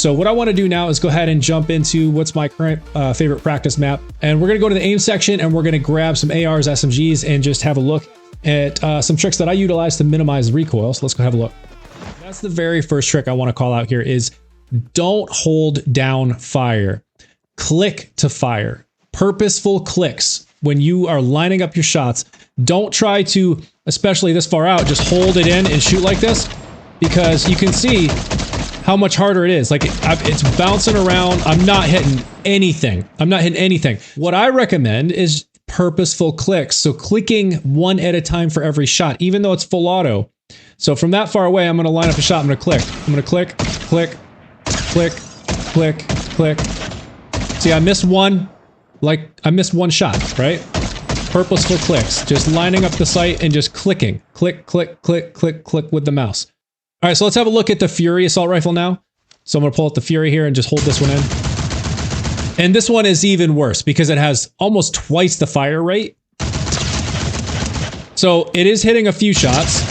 So what I want to do now is go ahead and jump into what's my current favorite practice map. And we're going to go to the aim section and we're going to grab some ARs, SMGs, and just have a look at some tricks that I utilize to minimize recoil. So let's go have a look. That's the very first trick I want to call out here is don't hold down fire. Click to fire. Purposeful clicks when you are lining up your shots. Don't try to, especially this far out, just hold it in and shoot like this, because you can see how much harder it is. Like it's bouncing around. I'm not hitting anything. What I recommend is purposeful clicks. So clicking one at a time for every shot, even though it's full auto. So from that far away, I'm going to line up a shot. I'm going to click. I'm going to click, click, click, click, click. See, I missed one. Like I missed one shot, right? Purposeful clicks, just lining up the sight and just clicking. Click, click, click, click, click with the mouse. All right, so let's have a look at the Fury assault rifle now. So I'm going to pull out the Fury here and just hold this one in. And this one is even worse because it has almost twice the fire rate. So it is hitting a few shots.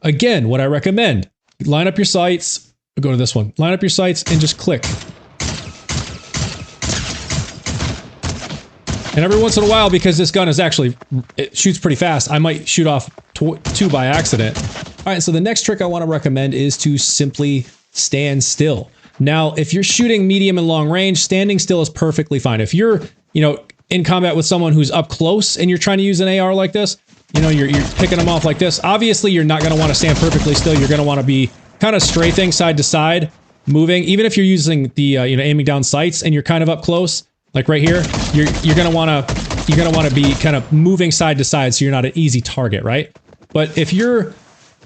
Again, what I recommend, line up your sights. We'll go to this one. Line up your sights and just click. And every once in a while, because this gun is actually, it shoots pretty fast, I might shoot off two by accident. All right, so the next trick I want to recommend is to simply stand still. Now, if you're shooting medium and long range, standing still is perfectly fine. If you're, in combat with someone who's up close and you're trying to use an AR like this, you're picking them off like this. Obviously, you're not going to want to stand perfectly still. You're going to want to be kind of strafing side to side, moving. Even if you're using the, aiming down sights and you're kind of up close, like right here, you're gonna wanna be kind of moving side to side so you're not an easy target, right? But if you're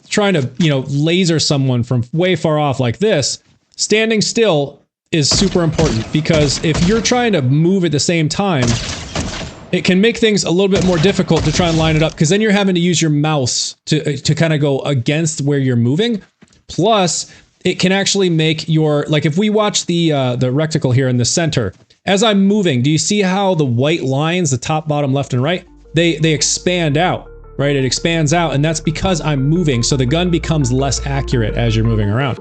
trying to, laser someone from way far off like this, standing still is super important, because if you're trying to move at the same time, it can make things a little bit more difficult to try and line it up, because then you're having to use your mouse to kind of go against where you're moving. Plus, it can actually make your, like if we watch the reticle here in the center, as I'm moving, do you see how the white lines, the top, bottom, left, and right, they expand out, right? It expands out, and that's because I'm moving, so the gun becomes less accurate as you're moving around.